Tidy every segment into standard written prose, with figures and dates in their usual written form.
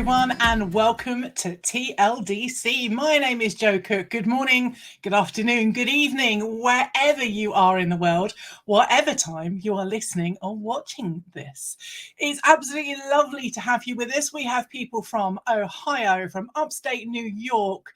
everyone, and welcome to TLDC. My name is Jo Cook. Good morning, good afternoon, good evening, wherever you are in the world, whatever time you are listening or watching this. It's absolutely lovely to have you with us. We have people from Ohio, from upstate New York,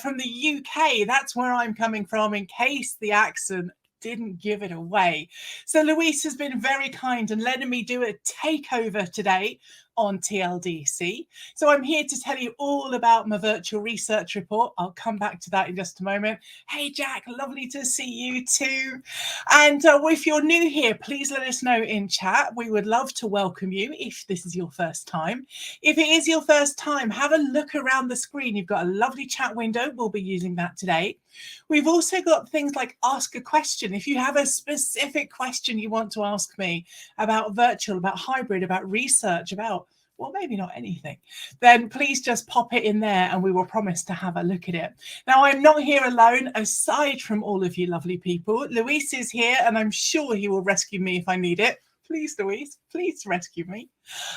from the UK. That's where I'm coming from, in case the accent didn't give it away. So Louise has been very kind and letting me do a takeover today on TLDC. So I'm here to tell you all about my virtual research report. I'll come back to that in just a moment. Hey Jack, lovely to see you too. And if you're new here, please let us know in chat. We would love to welcome you if this is your first time. If it is your first time, have a look around the screen. You've got a lovely chat window. We'll be using that today. We've also got things like ask a question. If you have a specific question you want to ask me about virtual, about hybrid, about research, about, well, maybe not anything, then please just pop it in there and we will promise to have a look at it. Now, I'm not here alone. Aside from all of you lovely people, Luis is here and I'm sure he will rescue me if I need it. Please, Louise, please rescue me.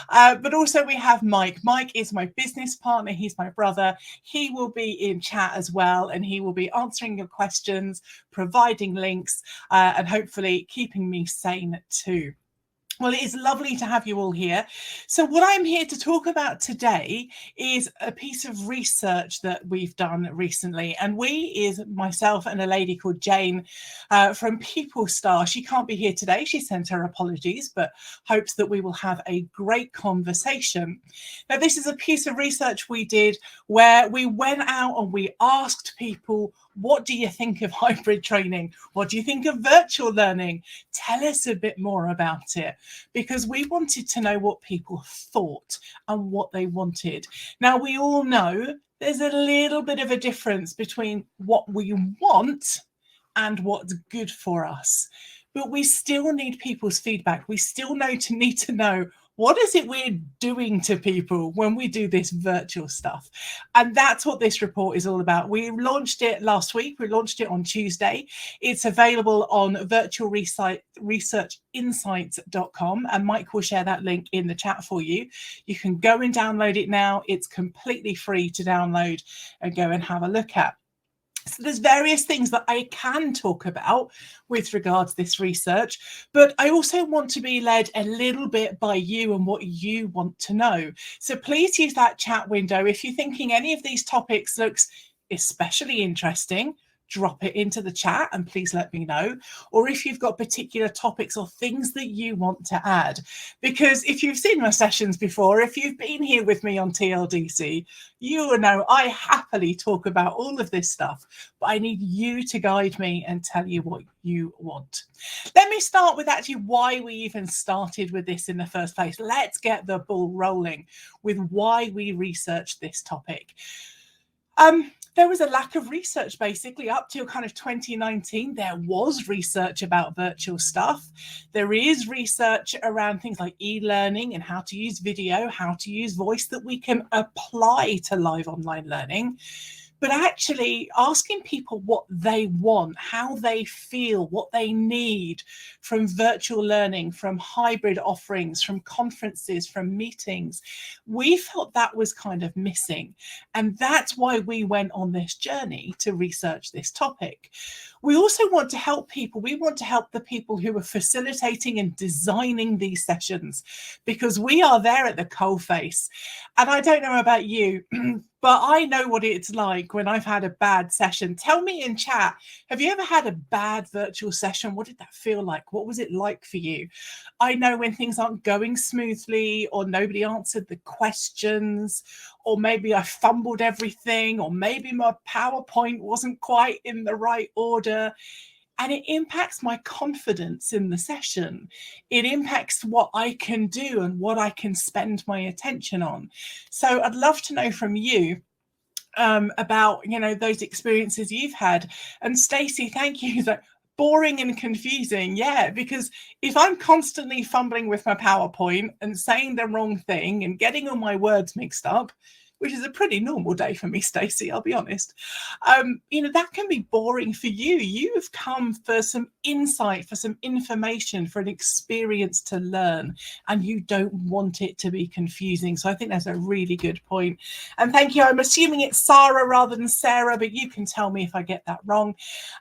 But also we have Mike. Mike is my business partner. He's my brother. He will be in chat as well, and he will be answering your questions, providing links, and hopefully keeping me sane too. Well, it is lovely to have you all here. So what I'm here to talk about today is a piece of research that we've done recently. And we is myself and a lady called Jane from PeopleStar. She can't be here today. She sent her apologies, but hopes that we will have a great conversation. Now, this is a piece of research we did where we went out and we asked people, what do you think of hybrid training? What do you think of virtual learning? Tell us a bit more about it, because we wanted to know what people thought and what they wanted. Now, we all know there's a little bit of a difference between what we want and what's good for us, but we still need people's feedback. We still need to know, what is it we're doing to people when we do this virtual stuff? And that's what this report is all about. We launched it last week. We launched it on Tuesday. It's available on virtualresearchinsights.com, and Mike will share that link in the chat for you. You can go and download it now. It's completely free to download and go and have a look at. So there's various things that I can talk about with regards to this research, but I also want to be led a little bit by you and what you want to know. So please use that chat window. If you're thinking any of these topics looks especially interesting, drop it into the chat and please let me know. Or if you've got particular topics or things that you want to add, because if you've seen my sessions before, if you've been here with me on TLDC, you will know I happily talk about all of this stuff, but I need you to guide me and tell you what you want. Let me start with actually why we even started with this in the first place. Let's get the ball rolling with why we researched this topic. There was a lack of research basically up till kind of 2019. There was research about virtual stuff. There is research around things like e-learning and how to use video, how to use voice that we can apply to live online learning. But actually asking people what they want, how they feel, what they need from virtual learning, from hybrid offerings, from conferences, from meetings, we felt that was kind of missing. And that's why we went on this journey to research this topic. We also want to help people. We want to help the people who are facilitating and designing these sessions, because we are there at the coalface. And I don't know about you, but I know what it's like when I've had a bad session. Tell me in chat, have you ever had a bad virtual session? What did that feel like? What was it like for you? I know when things aren't going smoothly, or nobody answered the questions, or maybe I fumbled everything, or maybe my PowerPoint wasn't quite in the right order. And it impacts my confidence in the session. It impacts what I can do and what I can spend my attention on. So I'd love to know from you about, those experiences you've had. And Stacey, thank you. That boring and confusing. Yeah, because if I'm constantly fumbling with my PowerPoint and saying the wrong thing and getting all my words mixed up, which is a pretty normal day for me, Stacey, I'll be honest. That can be boring for you. You've come for some insight, for some information, for an experience to learn, and you don't want it to be confusing. So I think that's a really good point. And thank you. I'm assuming it's Sarah rather than Sarah, but you can tell me if I get that wrong.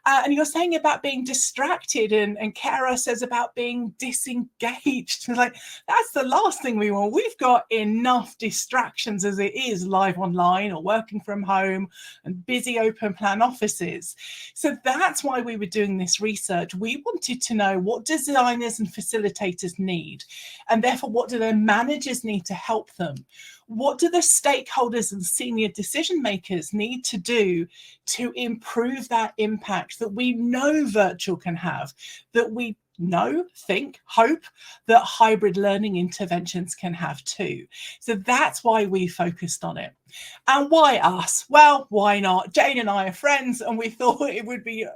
And you're saying about being distracted, and Kara says about being disengaged. Like, that's the last thing we want. We've got enough distractions as it is, live online or working from home and busy open plan offices. So that's why we were doing this research. We wanted to know what designers and facilitators need, and therefore what do their managers need to help them? What do the stakeholders and senior decision makers need to do to improve that impact that we know virtual can have, that we think, hope that hybrid learning interventions can have too? So that's why we focused on it. And why us? Well, why not? Jane and I are friends, and we thought it would be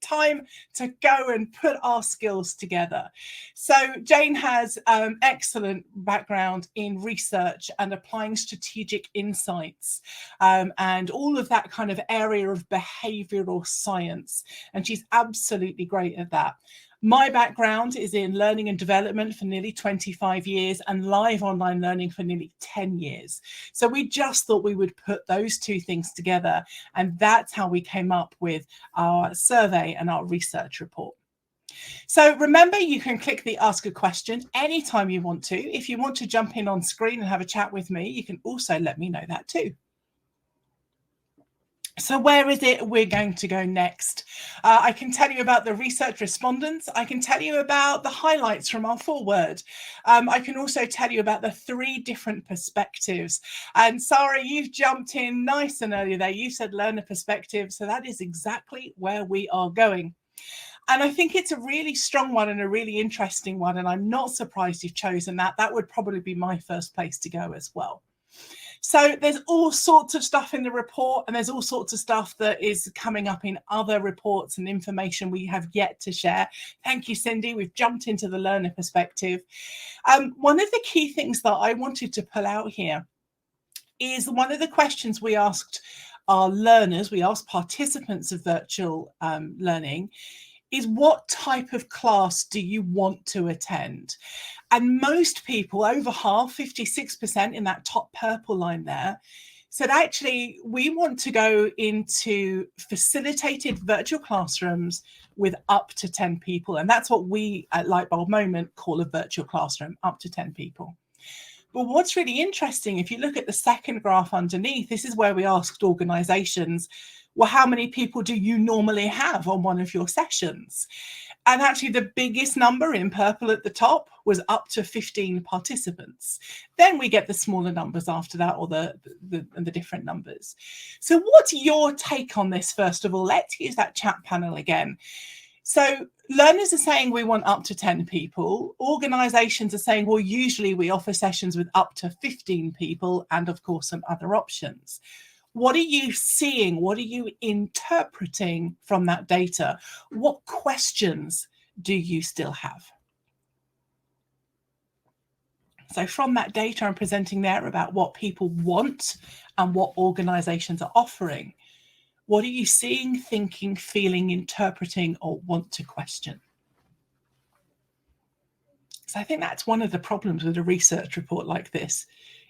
time to go and put our skills together. So Jane has excellent background in research and applying strategic insights and all of that kind of area of behavioral science. And she's absolutely great at that. My background is in learning and development for nearly 25 years and live online learning for nearly 10 years. So we just thought we would put those two things together, and that's how we came up with our survey and our research report. So remember, you can click the Ask a Question anytime you want to. If you want to jump in on screen and have a chat with me, you can also let me know that too. So where is it we're going to go next? I can tell you about the research respondents. I can tell you about the highlights from our foreword. I can also tell you about the 3 different perspectives. And Sarah, you've jumped in nice and early there. You said learner perspective. So that is exactly where we are going. And I think it's a really strong one and a really interesting one. And I'm not surprised you've chosen that. That would probably be my first place to go as well. So there's all sorts of stuff in the report, and there's all sorts of stuff that is coming up in other reports and information we have yet to share. Thank you, Cindy. We've jumped into the learner perspective. One of the key things that I wanted to pull out here is one of the questions we asked our learners, we asked participants of virtual learning, is what type of class do you want to attend? And most people, over half, 56% in that top purple line there, said actually we want to go into facilitated virtual classrooms with up to 10 people. And that's what we at Lightbulb Moment call a virtual classroom, up to 10 people. But what's really interesting, if you look at the second graph underneath, this is where we asked organizations, well, how many people do you normally have on one of your sessions? And actually the biggest number in purple at the top was up to 15 participants. Then we get the smaller numbers after that, or the different numbers. So what's your take on this, first of all? Let's use that chat panel again. So learners are saying we want up to 10 people. Organizations are saying, well, usually we offer sessions with up to 15 people, and of course some other options. What are you seeing? What are you interpreting from that data? What questions do you still have? So from that data I'm presenting there about what people want and what organizations are offering, what are you seeing, thinking, feeling, interpreting, or want to question? So I think that's one of the problems with a research report like this,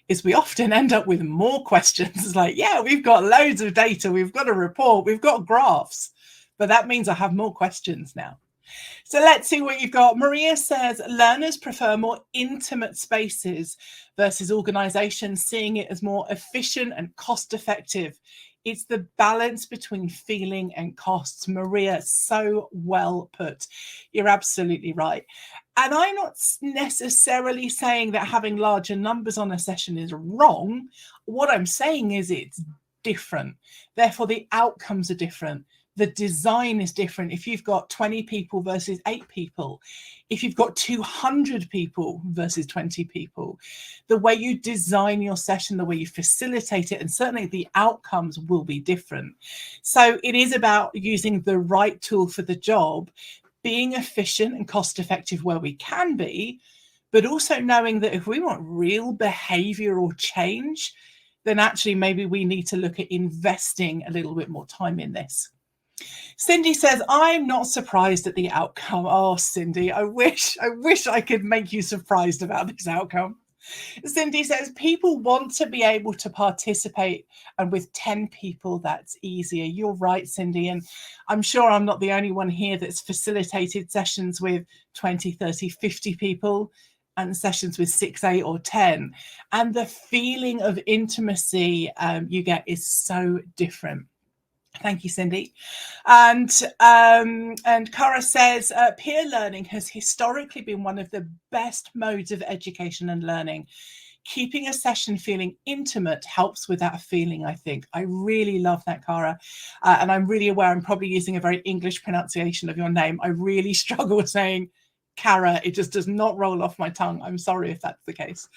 is we often end up with more questions. It's like, yeah, we've got loads of data, we've got a report, we've got graphs, but that means I have more questions now. So let's see what you've got. Maria says learners prefer more intimate spaces versus organizations seeing it as more efficient and cost effective. It's the balance between feeling and costs. Maria, so well put. You're absolutely right. And I'm not necessarily saying that having larger numbers on a session is wrong. What I'm saying is it's different. Therefore, the outcomes are different. The design is different. If you've got 20 people versus 8 people, if you've got 200 people versus 20 people, the way you design your session, the way you facilitate it, and certainly the outcomes will be different. So it is about using the right tool for the job, being efficient and cost effective where we can be, but also knowing that if we want real behavioral change, then actually maybe we need to look at investing a little bit more time in this. Cindy says, I'm not surprised at the outcome. Oh, Cindy, I wish I could make you surprised about this outcome. Cindy says, people want to be able to participate, and with 10 people, that's easier. You're right, Cindy. And I'm sure I'm not the only one here that's facilitated sessions with 20, 30, 50 people and sessions with 6, 8 or 10. And the feeling of intimacy you get is so different. Thank you, Cindy. And Cara says, peer learning has historically been one of the best modes of education and learning. Keeping a session feeling intimate helps with that feeling, I think. I really love that, Cara. And I'm really aware I'm probably using a very English pronunciation of your name. I really struggle with saying Cara. It just does not roll off my tongue. I'm sorry if that's the case.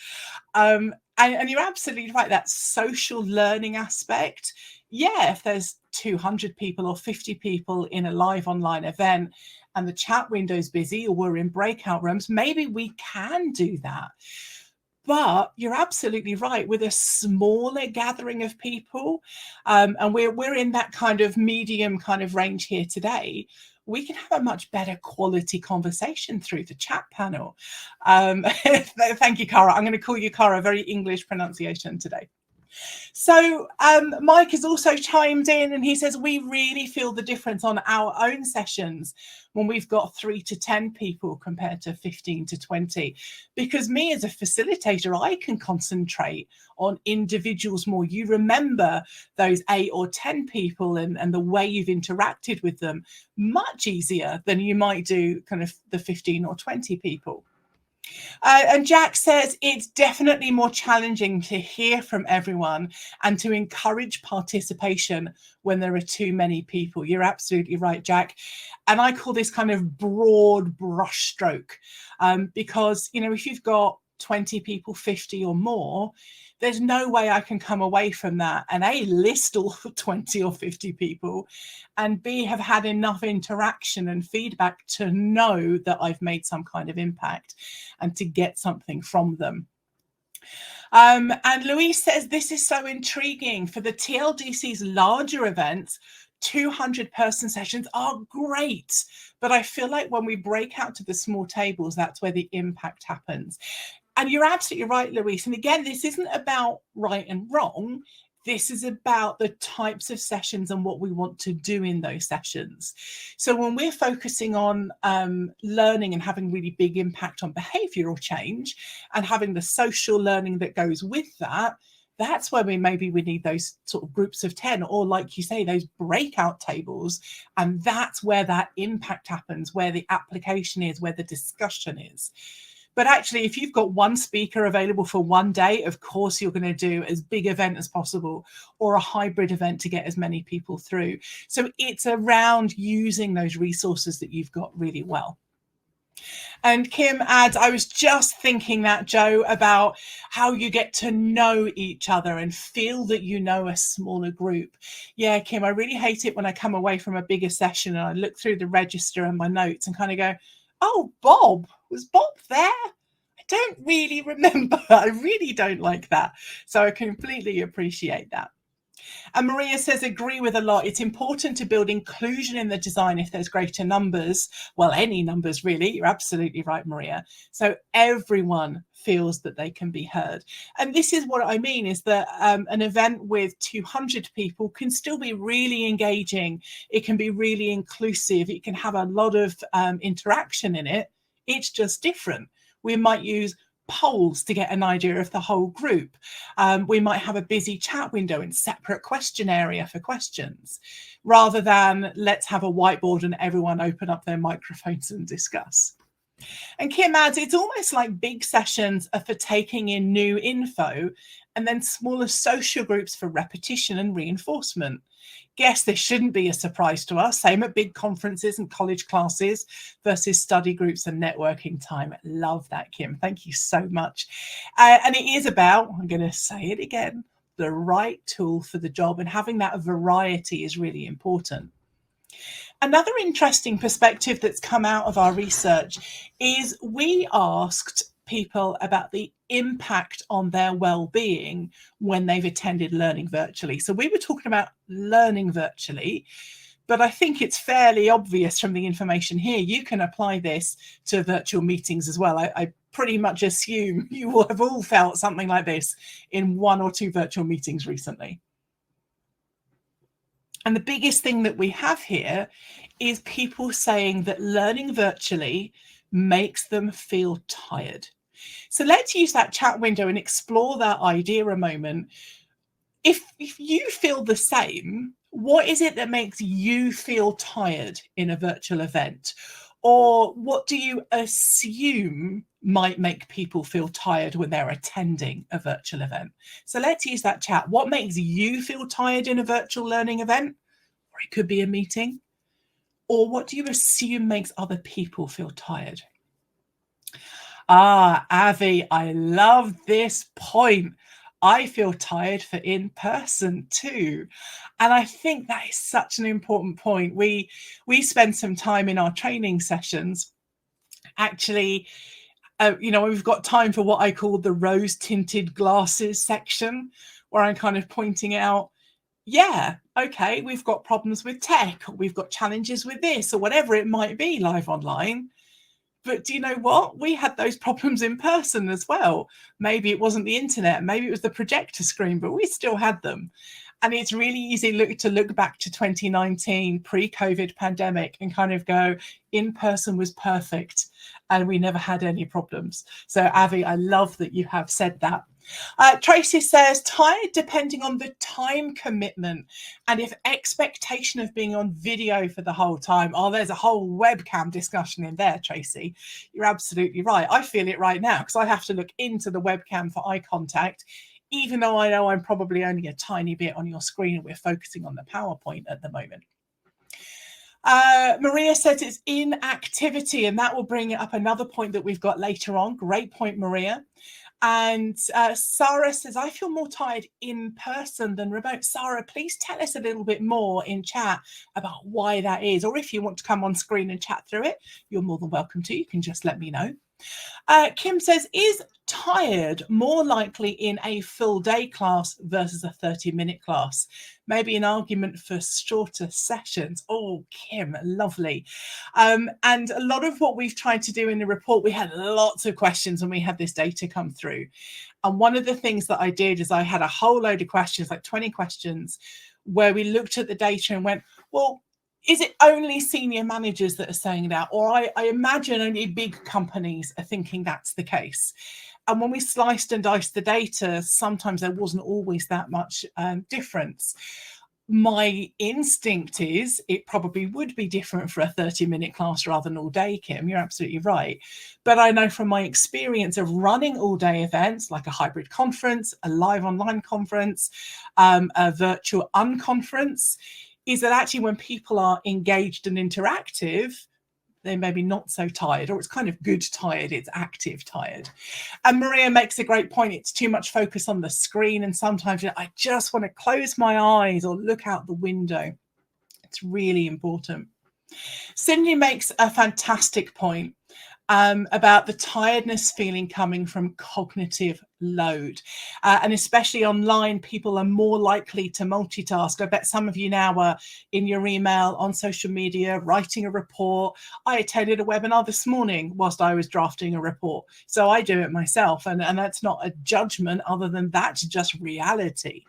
And you're absolutely right, that social learning aspect. Yeah, if there's 200 people or 50 people in a live online event and the chat window's busy or we're in breakout rooms, maybe we can do that. But you're absolutely right, with a smaller gathering of people, and we're in that kind of medium kind of range here today, we can have a much better quality conversation through the chat panel. Thank you, Cara. I'm going to call you Cara, very English pronunciation today. So Mike has also chimed in and he says, we really feel the difference on our own sessions when we've got 3 to 10 people compared to 15 to 20, because me as a facilitator, I can concentrate on individuals more. You remember those 8 or 10 people and the way you've interacted with them much easier than you might do kind of the 15 or 20 people. And Jack says it's definitely more challenging to hear from everyone and to encourage participation when there are too many people. You're absolutely right, Jack. And I call this kind of broad brushstroke because, you know, if you've got 20 people, 50 or more, there's no way I can come away from that and A, list all 20 or 50 people, and B, have had enough interaction and feedback to know that I've made some kind of impact and to get something from them. And Louise says, this is so intriguing. For the TLDC's larger events, 200-person sessions are great, but I feel like when we break out to the small tables, that's where the impact happens. And you're absolutely right, Louise. And again, this isn't about right and wrong. This is about the types of sessions and what we want to do in those sessions. So when we're focusing on learning and having really big impact on behavioral change and having the social learning that goes with that, that's where we need those sort of groups of 10, or like you say, those breakout tables. And that's where that impact happens, where the application is, where the discussion is. But actually, if you've got one speaker available for one day, of course, you're going to do as big event as possible or a hybrid event to get as many people through. So it's around using those resources that you've got really well. And Kim adds, I was just thinking that, Joe, about how you get to know each other and feel that you know a smaller group. Yeah, Kim, I really hate it when I come away from a bigger session and I look through the register and my notes and kind of go, oh, Bob, was Bob there? I don't really remember. I really don't like that. So I completely appreciate that. And Maria says, agree with a lot. It's important to build inclusion in the design if there's greater numbers. Well, any numbers, really. You're absolutely right, Maria. So everyone feels that they can be heard. And this is what I mean, is that an event with 200 people can still be really engaging. It can be really inclusive. It can have a lot of interaction in it. It's just different. We might use polls to get an idea of the whole group. We might have a busy chat window and separate question area for questions, rather than let's have a whiteboard and everyone open up their microphones and discuss. And Kim adds, it's almost like big sessions are for taking in new info and then smaller social groups for repetition and reinforcement. Guess this shouldn't be a surprise to us. Same at big conferences and college classes versus study groups and networking time. Love that, Kim. Thank you so much. And it is about, I'm going to say it again, the right tool for the job, and having that variety is really important. Another interesting perspective that's come out of our research is we asked people about the impact on their well-being when they've attended learning virtually. So we were talking about learning virtually, but I think it's fairly obvious from the information here, you can apply this to virtual meetings as well. I pretty much assume you will have all felt something like this in 1 or 2 virtual meetings recently. And the biggest thing that we have here is people saying that learning virtually makes them feel tired. So let's use that chat window and explore that idea a moment. If you feel the same, what is it that makes you feel tired in a virtual event? Or what do you assume might make people feel tired when they're attending a virtual event? So let's use that chat. What makes you feel tired in a virtual learning event? Or it could be a meeting. Or what do you assume makes other people feel tired? Ah, Avi, I love this point. I feel tired for in person too. And I think that is such an important point. We spend some time in our training sessions actually, we've got time for what I call the rose tinted glasses section, where I'm kind of pointing out, yeah, okay, we've got problems with tech, or we've got challenges with this, or whatever it might be live online. But do you know what? We had those problems in person as well. Maybe it wasn't the internet, maybe it was the projector screen, but we still had them. And it's really easy to look back to 2019, pre-COVID pandemic, and kind of go, in person was perfect and we never had any problems. So Avi, I love that you have said that. Tracy says, tired depending on the time commitment and if expectation of being on video for the whole time. Oh, there's a whole webcam discussion in there, Tracy. You're absolutely right. I feel it right now because I have to look into the webcam for eye contact, even though I know I'm probably only a tiny bit on your screen and we're focusing on the PowerPoint at the moment. Maria says it's inactivity, and that will bring up another point that we've got later on. Great point, Maria. And Sarah says, I feel more tired in person than remote. Sarah, please tell us a little bit more in chat about why that is. Or if you want to come on screen and chat through it, you're more than welcome to. You can just let me know. Kim says, is tired more likely in a full day class versus a 30-minute class? Maybe an argument for shorter sessions. Oh, Kim, lovely. And a lot of what we've tried to do in the report, we had lots of questions when we had this data come through. And one of the things that I did is I had a whole load of questions, like 20 questions, where we looked at the data and went, well, is it only senior managers that are saying that? Or I imagine only big companies are thinking that's the case. And when we sliced and diced the data, sometimes there wasn't always that much difference. My instinct is it probably would be different for a 30-minute class rather than all day, Kim. You're absolutely right. But I know from my experience of running all-day events, like a hybrid conference, a live online conference, a virtual unconference, is that actually when people are engaged and interactive, they're maybe not so tired, or it's kind of good tired, it's active tired. And Maria makes a great point. It's too much focus on the screen. And sometimes I just want to close my eyes or look out the window. It's really important. Cindy makes a fantastic point about the tiredness feeling coming from cognitive load. And especially online, people are more likely to multitask. I bet some of you now are in your email, on social media, writing a report. I attended a webinar this morning whilst I was drafting a report. So I do it myself. And that's not a judgment other than that's just reality.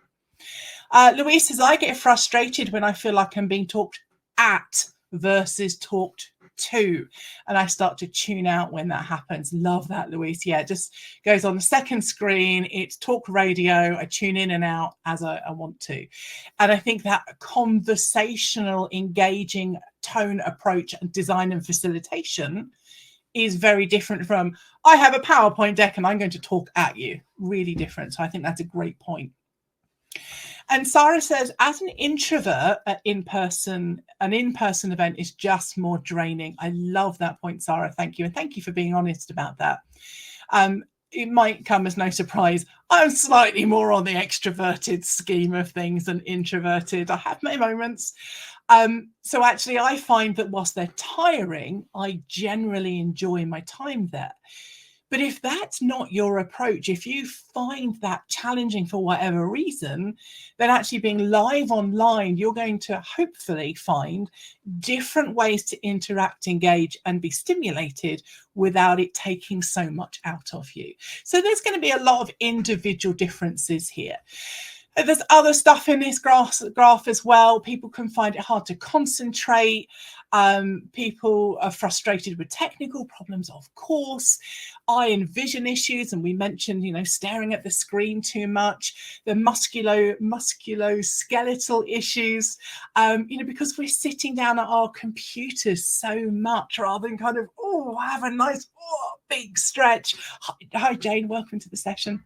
Louise says, I get frustrated when I feel like I'm being talked at versus talked to, and I start to tune out when that happens. Love that, Louise. Yeah, it just goes on the second screen. It's talk radio. I tune in and out as I want to. And I think that conversational, engaging tone approach and design and facilitation is very different from, I have a PowerPoint deck and I'm going to talk at you. Really different. So I think that's a great point. And Sarah says, as an introvert, an in-person event is just more draining. I love that point, Sarah. Thank you. And thank you for being honest about that. It might come as no surprise. I'm slightly more on the extroverted scheme of things than introverted. I have my moments. So actually, I find that whilst they're tiring, I generally enjoy my time there. But if that's not your approach, if you find that challenging for whatever reason, then actually being live online, you're going to hopefully find different ways to interact, engage, and be stimulated without it taking so much out of you. So there's going to be a lot of individual differences here. There's other stuff in this graph as well. People can find it hard to concentrate. People are frustrated with technical problems, of course. Eye and vision issues, and we mentioned, staring at the screen too much. The musculoskeletal issues, because we're sitting down at our computers so much rather than kind of, have a nice, big stretch. Hi, Jane, welcome to the session.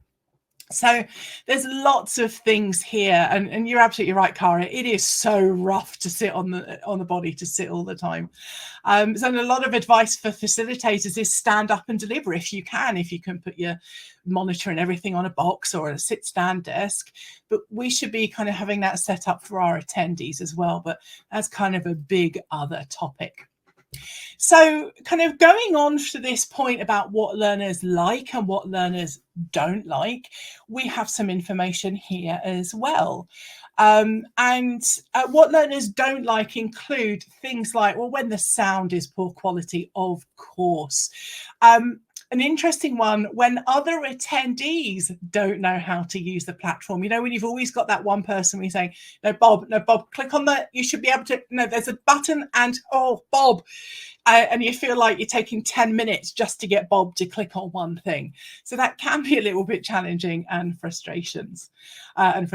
So there's lots of things here, and you're absolutely right, Cara. It is so rough to sit on the body, to sit all the time. So a lot of advice for facilitators is stand up and deliver if you can put your monitor and everything on a box or a sit-stand desk. But we should be kind of having that set up for our attendees as well. But that's kind of a big other topic. So kind of going on to this point about what learners like and what learners don't like, we have some information here as well. What learners don't like include things like, when the sound is poor quality, of course. An interesting one, when other attendees don't know how to use the platform. When you've always got that one person where you're saying, no, Bob, click on that. You should be able to, no, there's a button and, Bob. And you feel like you're taking 10 minutes just to get Bob to click on one thing. So that can be a little bit challenging and frustrating. And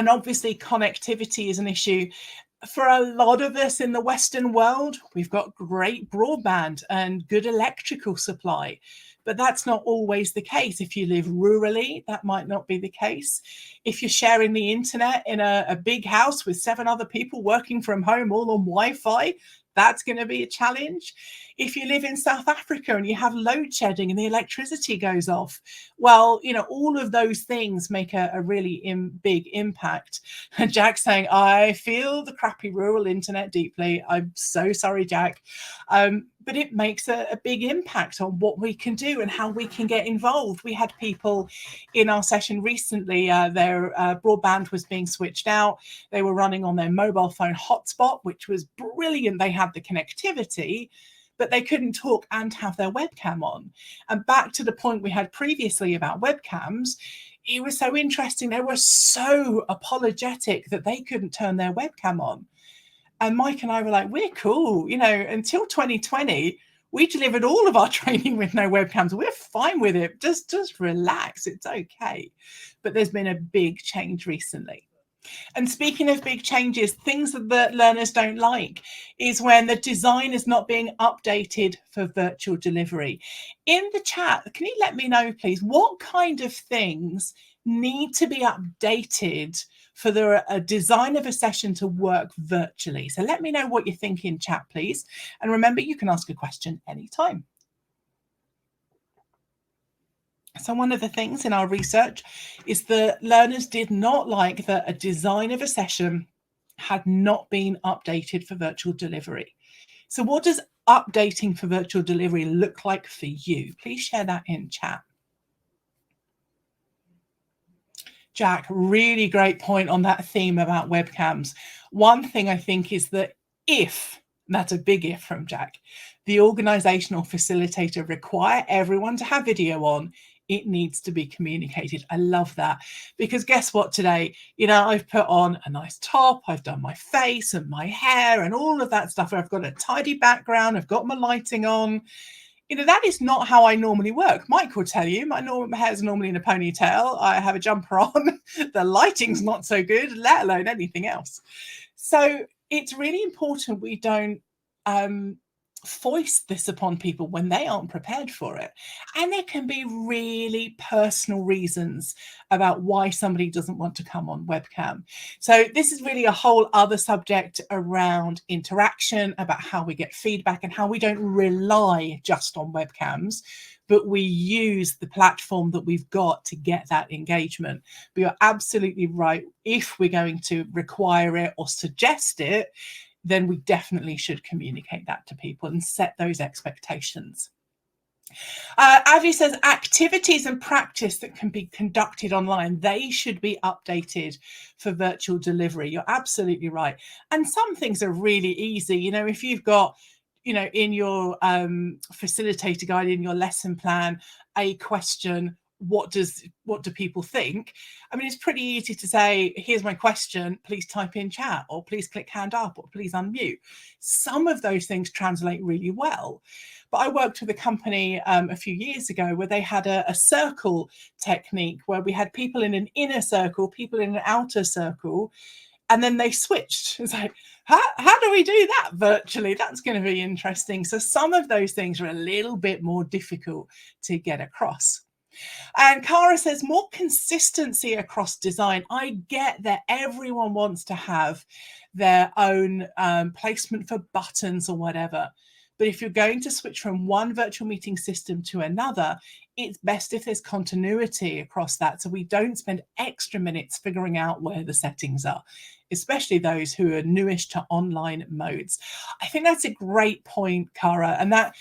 obviously connectivity is an issue. For a lot of us in the Western world, we've got great broadband and good electrical supply, but that's not always the case. If you live rurally, that might not be the case. If you're sharing the internet in a big house with 7 other people working from home all on Wi-Fi, that's going to be a challenge. If you live in South Africa and you have load shedding and the electricity goes off, well, all of those things make a really big impact. And Jack's saying, I feel the crappy rural internet deeply. I'm so sorry, Jack. But it makes a big impact on what we can do and how we can get involved. We had people in our session recently, their broadband was being switched out. They were running on their mobile phone hotspot, which was brilliant. They had the connectivity, but they couldn't talk and have their webcam on. And back to the point we had previously about webcams, it was so interesting. They were so apologetic that they couldn't turn their webcam on. And Mike and I were like, we're cool. Until 2020, we delivered all of our training with no webcams. We're fine with it. Just relax. It's okay. But there's been a big change recently. And speaking of big changes, things that learners don't like is when the design is not being updated for virtual delivery. In the chat, can you let me know, please, what kind of things need to be updated for a design of a session to work virtually? So let me know what you think in chat, please. And remember, you can ask a question anytime. So one of the things in our research is that learners did not like that a design of a session had not been updated for virtual delivery. So what does updating for virtual delivery look like for you? Please share that in chat. Jack, really great point on that theme about webcams. One thing I think is that that's a big if from Jack, the organizational facilitator require everyone to have video on, it needs to be communicated. I love that, because guess what today, I've put on a nice top, I've done my face and my hair and all of that stuff. I've got a tidy background, I've got my lighting on. That is not how I normally work. Mike will tell you, my hair is normally in a ponytail. I have a jumper on. The lighting's not so good, let alone anything else. So it's really important we don't foist this upon people when they aren't prepared for it. And there can be really personal reasons about why somebody doesn't want to come on webcam. So this is really a whole other subject around interaction, about how we get feedback and how we don't rely just on webcams, but we use the platform that we've got to get that engagement. But you're absolutely right. If we're going to require it or suggest it, then we definitely should communicate that to people and set those expectations. Avi says activities and practice that can be conducted online, they should be updated for virtual delivery. You're absolutely right. And some things are really easy. You know, if you've got, you know, in your facilitator guide, in your lesson plan, a question, what do people think? I mean, it's pretty easy to say, here's my question, please type in chat, or please click hand up, or please unmute. Some of those things translate really well. But I worked with a company a few years ago where they had a circle technique where we had people in an inner circle, people in an outer circle, and then they switched. It's like, how do we do that virtually? That's going to be interesting. So some of those things are a little bit more difficult to get across. And Cara says more consistency across design. I get that everyone wants to have their own placement for buttons or whatever. But if you're going to switch from one virtual meeting system to another, it's best if there's continuity across that, so we don't spend extra minutes figuring out where the settings are, especially those who are newish to online modes. I think that's a great point, Cara, and that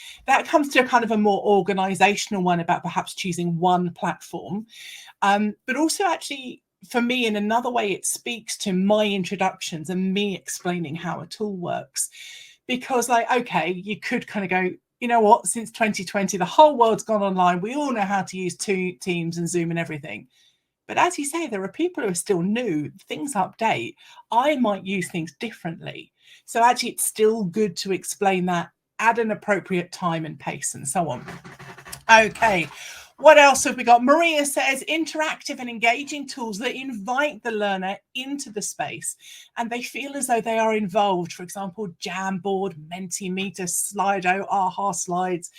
comes to a kind of a more organizational one about perhaps choosing one platform, but also actually for me, in another way, it speaks to my introductions and me explaining how a tool works. Because, like, okay, you could kind of go, you know what, since 2020, the whole world's gone online. We all know how to use Teams and Zoom and everything. But as you say, there are people who are still new. Things update. I might use things differently. So actually, it's still good to explain that at an appropriate time and pace and so on. Okay. What else have we got? Maria says interactive and engaging tools that invite the learner into the space and they feel as though they are involved. For example, Jamboard, Mentimeter, Slido, AHA Slides,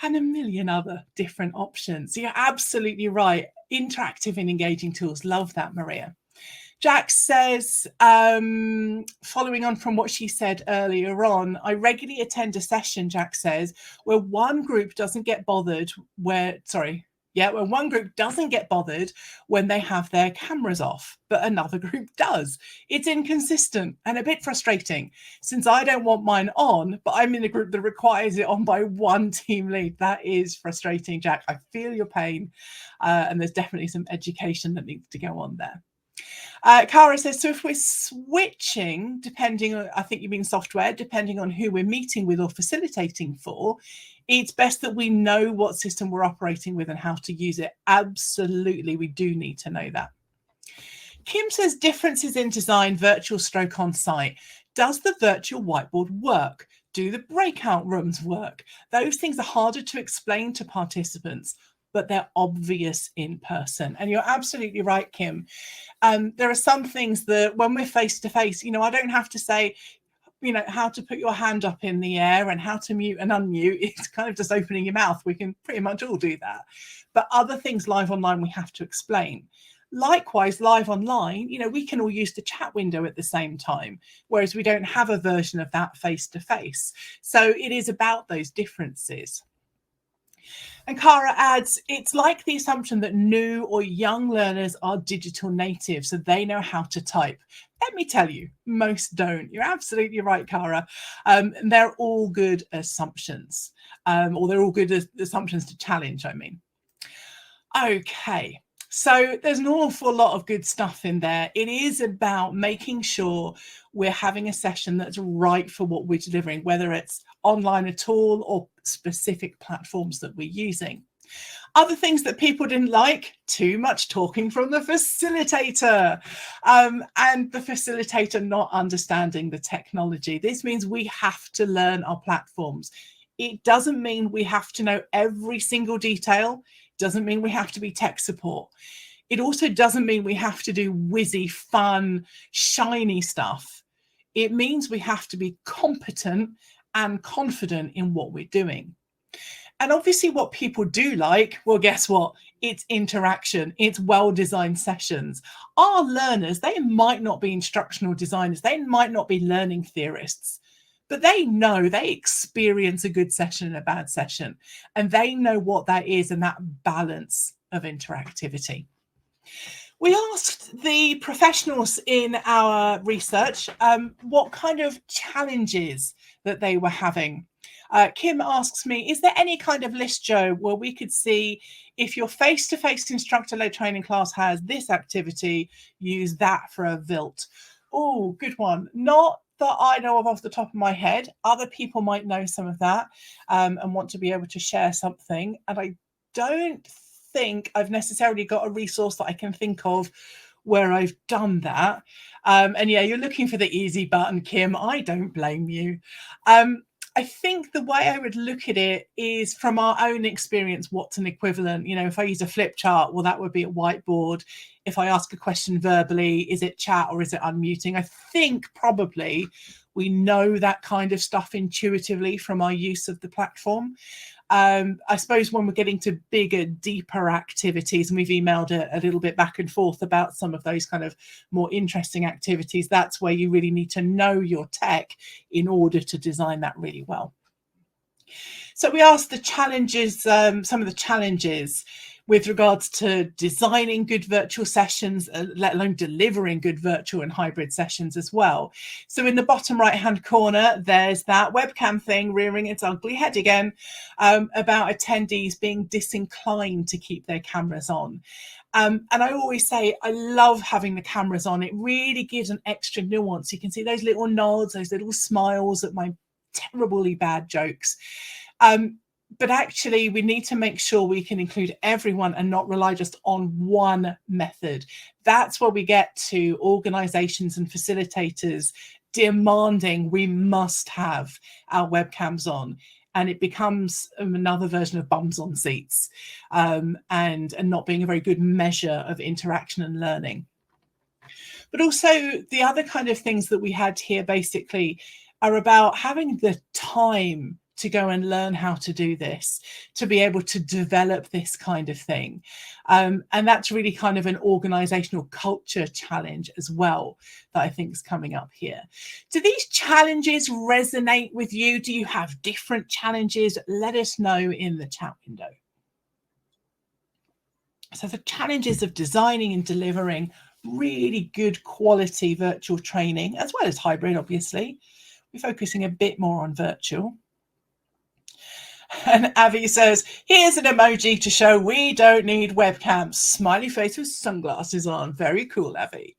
and a million other different options. You're absolutely right. Interactive and engaging tools. Love that, Maria. Jack says, following on from what she said earlier on, I regularly attend a session, Jack says, where one group doesn't get bothered where one group doesn't get bothered when they have their cameras off, but another group does. It's inconsistent and a bit frustrating since I don't want mine on, but I'm in a group that requires it on by one team lead. That is frustrating, Jack. I feel your pain, and there's definitely some education that needs to go on there. Cara says, so if we're switching, depending on, I think you mean software, depending on who we're meeting with or facilitating for, it's best that we know what system we're operating with and how to use it. Absolutely, we do need to know that. Kim says, differences in design, virtual stroke on site. Does the virtual whiteboard work? Do the breakout rooms work? Those things are harder to explain to participants, but they're obvious in person. And you're absolutely right, Kim. There are some things that when we're face to face, you know, I don't have to say, you know, how to put your hand up in the air and how to mute and unmute. It's kind of just opening your mouth. We can pretty much all do that. But other things live online, we have to explain. Likewise, live online, you know, we can all use the chat window at the same time, whereas we don't have a version of that face to face. So it is about those differences. And Cara adds, it's like the assumption that new or young learners are digital natives, so they know how to type. Let me tell you, most don't. You're absolutely right, Cara. They're all good assumptions, or they're all good assumptions to challenge, I mean. Okay. So there's an awful lot of good stuff in there. It is about making sure we're having a session that's right for what we're delivering, whether it's online at all or specific platforms that we're using. Other things that people didn't like, too much talking from the facilitator, and the facilitator not understanding the technology. This means we have to learn our platforms. It doesn't mean we have to know every single detail. Doesn't mean we have to be tech support. It also doesn't mean we have to do whizzy, fun, shiny stuff. It means we have to be competent and confident in what we're doing. And obviously what people do like, well, guess what? It's interaction. It's well-designed sessions. Our learners, they might not be instructional designers. They might not be learning theorists, but they know, they experience a good session and a bad session, and they know what that is and that balance of interactivity. We asked the professionals in our research what kind of challenges that they were having. Kim asks me, is there any kind of list, Joe, where we could see if your face-to-face instructor-led training class has this activity, use that for a VILT? Oh, good one. Not that I know of off the top of my head. Other people might know some of that and want to be able to share something. And I don't think I've necessarily got a resource that I can think of where I've done that. And yeah, you're looking for the easy button, Kim. I don't blame you. I think the way I would look at it is from our own experience, what's an equivalent? You know, if I use a flip chart, well, that would be a whiteboard. If I ask a question verbally, is it chat or is it unmuting? I think probably we know that kind of stuff intuitively from our use of the platform. I suppose when we're getting to bigger, deeper activities, and we've emailed a little bit back and forth about some of those kind of more interesting activities, that's where you really need to know your tech in order to design that really well. So we asked the challenges, some of the challenges with regards to designing good virtual sessions, let alone delivering good virtual and hybrid sessions as well. So in the bottom right-hand corner, there's that webcam thing rearing its ugly head again, about attendees being disinclined to keep their cameras on. And I always say, I love having the cameras on. It really gives an extra nuance. You can see those little nods, those little smiles at my terribly bad jokes. But actually, we need to make sure we can include everyone and not rely just on one method. That's where we get to organizations and facilitators demanding we must have our webcams on. And it becomes another version of bums on seats, and not being a very good measure of interaction and learning. But also the other kind of things that we had here basically are about having the time to go and learn how to do this, to be able to develop this kind of thing. And that's really kind of an organizational culture challenge as well that I think is coming up here. Do these challenges resonate with you? Do you have different challenges? Let us know in the chat window. So the challenges of designing and delivering really good quality virtual training, as well as hybrid, obviously. We're focusing a bit more on virtual. And Avi says, here's an emoji to show we don't need webcams. Smiley face with sunglasses on. Very cool, Avi.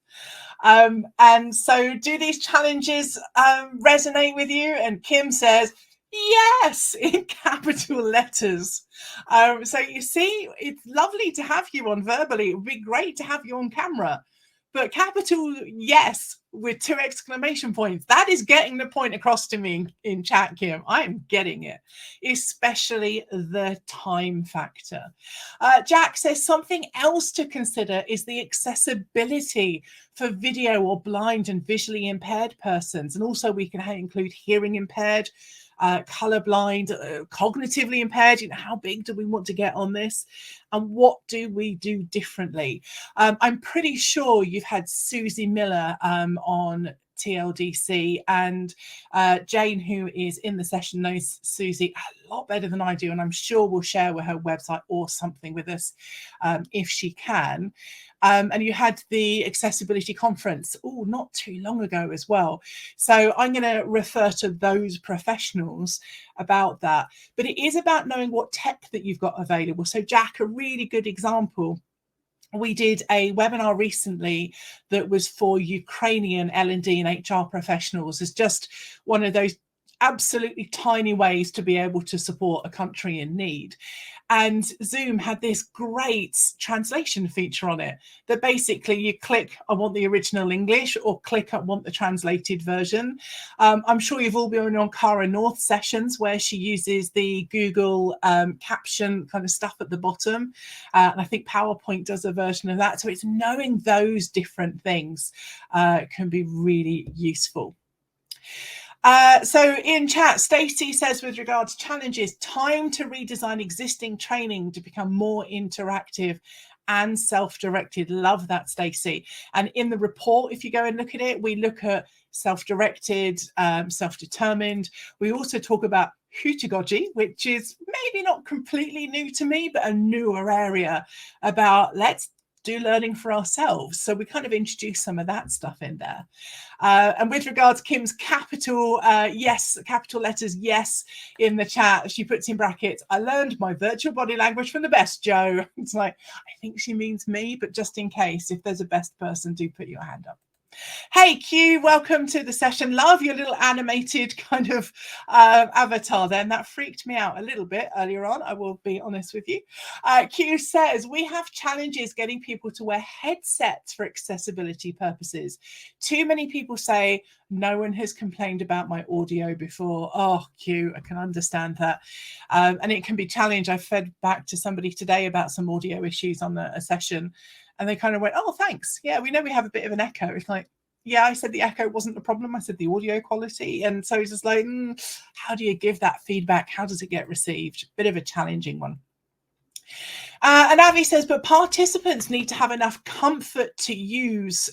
And so do these challenges resonate with you? And Kim says, yes, in capital letters. So you see, it's lovely to have you on verbally. It would be great to have you on camera. But capital yes with 2 exclamation points. That is getting the point across to me in chat, Kim. I am getting it, especially the time factor. Jack says something else to consider is the accessibility for video or blind and visually impaired persons. And also we can include hearing impaired, colorblind, cognitively impaired. You know, how big do we want to get on this? And what do we do differently? I'm pretty sure you've had Susie Miller on TLDC, and Jane, who is in the session, knows Susie a lot better than I do, and I'm sure will share with her website or something with us if she can. And you had the accessibility conference, not too long ago as well. So I'm going to refer to those professionals about that. But it is about knowing what tech that you've got available. So Jack, a really good example. We did a webinar recently that was for Ukrainian L&D and HR professionals. It's just one of those absolutely tiny ways to be able to support a country in need. And Zoom had this great translation feature on it that basically you click, I want the original English, or click, I want the translated version. I'm sure you've all been on Cara North sessions where she uses the Google caption kind of stuff at the bottom. And I think PowerPoint does a version of that. So it's knowing those different things can be really useful. So in chat, Stacey says, with regards to challenges, time to redesign existing training to become more interactive and self-directed. Love that, Stacey. And in the report, if you go and look at it, we look at self-directed, self-determined. We also talk about Hutagogy, which is maybe not completely new to me, but a newer area about let's do learning for ourselves. So we kind of introduce some of that stuff in there. And with regards to Kim's capital letters yes in the chat, she puts in brackets, I learned my virtual body language from the best, Joe. It's like, I think she means me, but just in case, if there's a best person, do put your hand up. Hey Q, welcome to the session. Love your little animated kind of avatar then. That freaked me out a little bit earlier on, I will be honest with you. Q says, we have challenges getting people to wear headsets for accessibility purposes. Too many people say, no one has complained about my audio before. Oh, Q, I can understand that. And it can be challenged. I fed back to somebody today about some audio issues on a session. And they kind of went, oh, thanks. Yeah, we know we have a bit of an echo. It's like, yeah, I said the echo wasn't the problem. I said the audio quality. And so it's just like, how do you give that feedback? How does it get received? Bit of a challenging one. And Avi says, but participants need to have enough comfort to use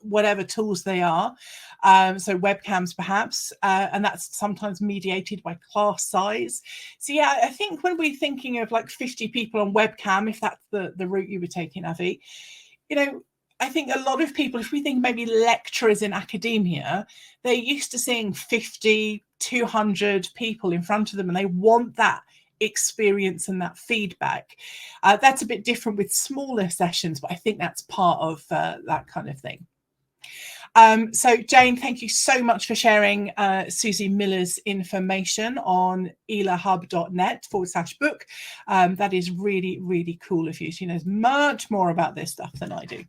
whatever tools they are. So webcams, perhaps, and that's sometimes mediated by class size. So yeah, I think when we're thinking of like 50 people on webcam, if that's the route you were taking, Avi, you know, I think a lot of people, if we think maybe lecturers in academia, they're used to seeing 50, 200 people in front of them, and they want that experience and that feedback. That's a bit different with smaller sessions, but I think that's part of that kind of thing. So Jane, thank you so much for sharing Susie Miller's information on elahub.net/book. That is really, really cool of you. She knows much more about this stuff than I do.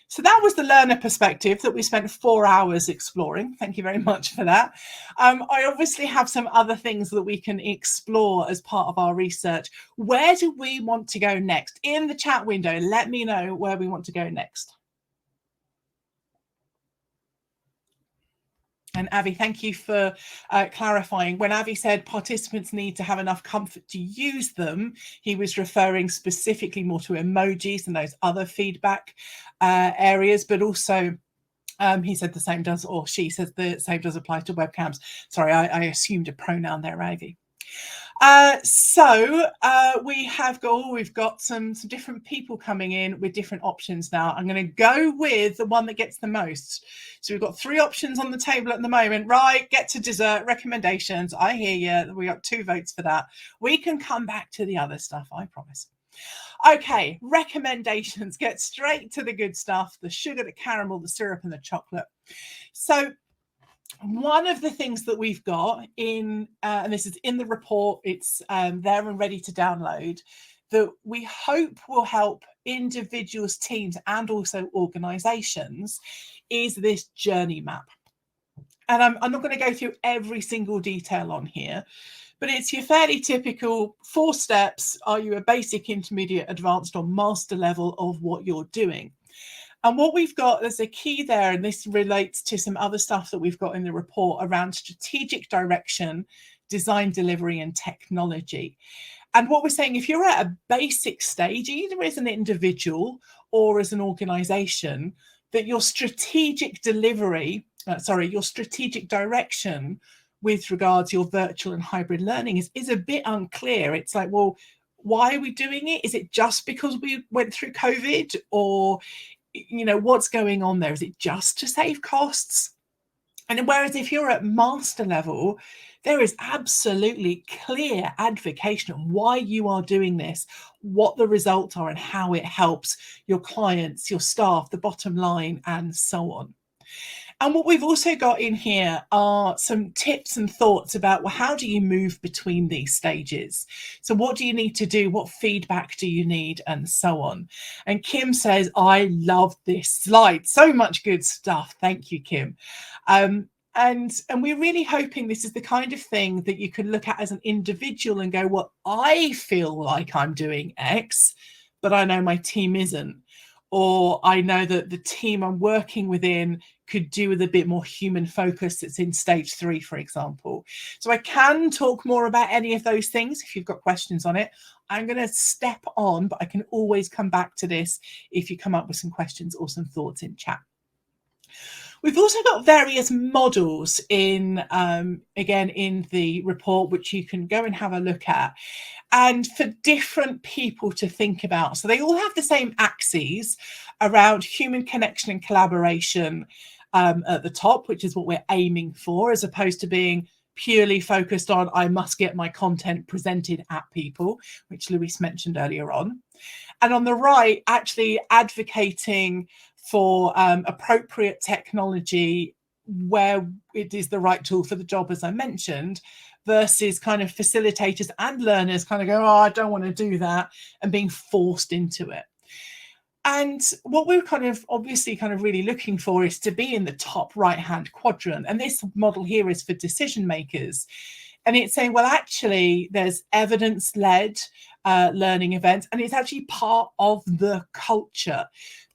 So that was the learner perspective that we spent 4 hours exploring. Thank you very much for that. I obviously have some other things that we can explore as part of our research. Where do we want to go next? In the chat window, let me know where we want to go next. And Avi, thank you for clarifying. When Avi said participants need to have enough comfort to use them, he was referring specifically more to emojis and those other feedback areas, but also he said the same does, or she says the same does apply to webcams. Sorry, I assumed a pronoun there, Avi. We've got some different people coming in with different options now. I'm going to go with the one that gets the most. So we've got 3 options on the table at the moment. Right, get to dessert recommendations. I hear you. We got 2 votes for that. We can come back to the other stuff, I promise. Okay, recommendations. Get straight to the good stuff: the sugar, the caramel, the syrup, and the chocolate. So one of the things that we've got in, and this is in the report, it's there and ready to download, that we hope will help individuals, teams, and also organizations, is this journey map. And I'm not going to go through every single detail on here, but it's your fairly typical 4 steps. Are you a basic, intermediate, advanced, or master level of what you're doing? And what we've got as a key there, and this relates to some other stuff that we've got in the report around strategic direction, design, delivery, and technology. And what we're saying, if you're at a basic stage, either as an individual or as an organization, that your strategic your strategic direction with regards to your virtual and hybrid learning is a bit unclear. It's like, well, why are we doing it? Is it just because we went through COVID, or what's going on there? Is it just to save costs? And whereas if you're at master level, there is absolutely clear advocacy on why you are doing this, what the results are, and how it helps your clients, your staff, the bottom line, and so on. And what we've also got in here are some tips and thoughts about, well, how do you move between these stages? So what do you need to do? What feedback do you need? And so on. And Kim says, I love this slide. So much good stuff. Thank you, Kim. And we're really hoping this is the kind of thing that you can look at as an individual and go, well, I feel like I'm doing X, but I know my team isn't. Or I know that the team I'm working within could do with a bit more human focus that's in stage 3, for example. So I can talk more about any of those things if you've got questions on it. I'm going to step on, but I can always come back to this if you come up with some questions or some thoughts in chat. We've also got various models in, again, in the report, which you can go and have a look at, and for different people to think about. So they all have the same axes around human connection and collaboration at the top, which is what we're aiming for, as opposed to being purely focused on I must get my content presented at people, which Luis mentioned earlier on. And on the right, actually advocating for appropriate technology where it is the right tool for the job, as I mentioned, versus kind of facilitators and learners kind of go, oh, I don't want to do that, and being forced into it. And what we're kind of obviously kind of really looking for is to be in the top right-hand quadrant. And this model here is for decision makers. And it's saying, well, actually, there's evidence-led learning events, and it's actually part of the culture.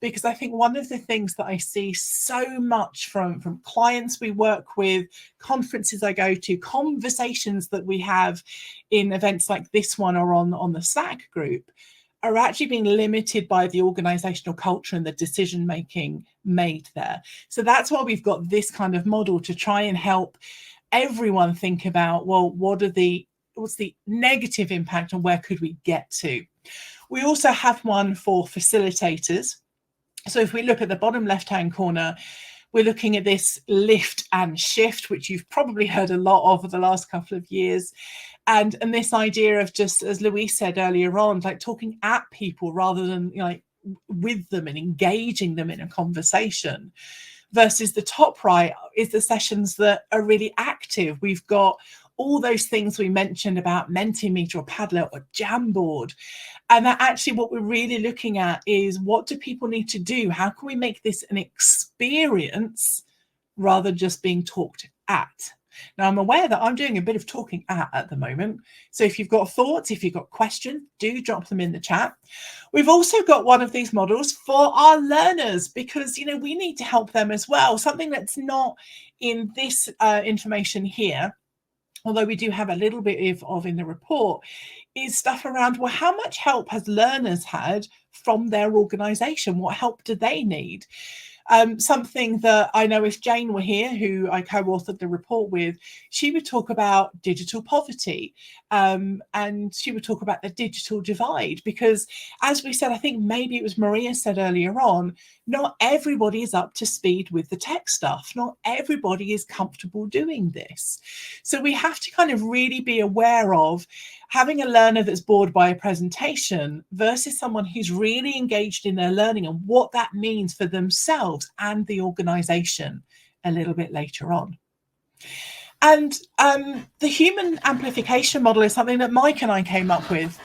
Because I think one of the things that I see so much from clients we work with, conferences I go to, conversations that we have in events like this one or on the Slack group, are actually being limited by the organizational culture and the decision making made there. So that's why we've got this kind of model to try and help everyone think about, well, what's the negative impact and where could we get to? We also have one for facilitators. So if we look at the bottom left-hand corner, we're looking at this lift and shift, which you've probably heard a lot of over the last couple of years. And this idea of, just as Louise said earlier on, like talking at people rather than, you know, like with them and engaging them in a conversation. Versus the top right is the sessions that are really active. We've got all those things we mentioned about Mentimeter or Padlet or Jamboard. And that actually what we're really looking at is, what do people need to do? How can we make this an experience rather than just being talked at? Now, I'm aware that I'm doing a bit of talking at the moment. So if you've got thoughts, if you've got questions, do drop them in the chat. We've also got one of these models for our learners, because, you know, we need to help them as well. Something that's not in this information here, although we do have a little bit of in the report, is stuff around, well, how much help has learners had from their organization? What help do they need? Something that I know, if Jane were here, who I co-authored the report with, she would talk about digital poverty, and she would talk about the digital divide, because as we said, I think maybe it was Maria said earlier on, not everybody is up to speed with the tech stuff. Not everybody is comfortable doing this. So we have to kind of really be aware of having a learner that's bored by a presentation versus someone who's really engaged in their learning and what that means for themselves and the organization a little bit later on. And the human amplification model is something that Mike and I came up with.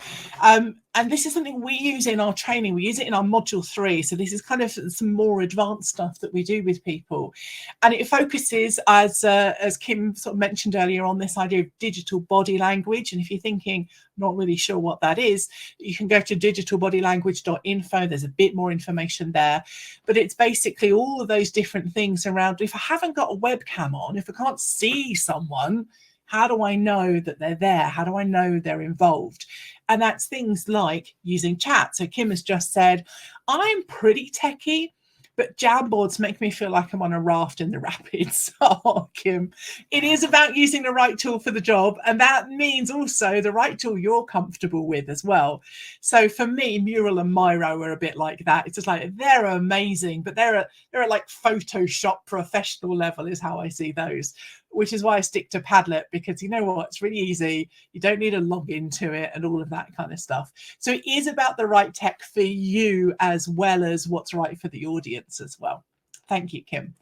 And this is something we use in our training. We use it in our module 3. So this is kind of some more advanced stuff that we do with people. And it focuses, as Kim sort of mentioned earlier on, this idea of digital body language. And if you're thinking, not really sure what that is, you can go to digitalbodylanguage.info. There's a bit more information there. But it's basically all of those different things around, if I haven't got a webcam on, if I can't see someone, how do I know that they're there? How do I know they're involved? And that's things like using chat. So Kim has just said, I'm pretty techie, but Jamboards make me feel like I'm on a raft in the rapids. Oh, Kim, it is about using the right tool for the job. And that means also the right tool you're comfortable with as well. So for me, Mural and Miro are a bit like that. It's just like, they're amazing, but they're at like Photoshop professional level is how I see those, which is why I stick to Padlet, because you know what, it's really easy. You don't need to log into it and all of that kind of stuff. So it is about the right tech for you as well as what's right for the audience as well. Thank you, Kim.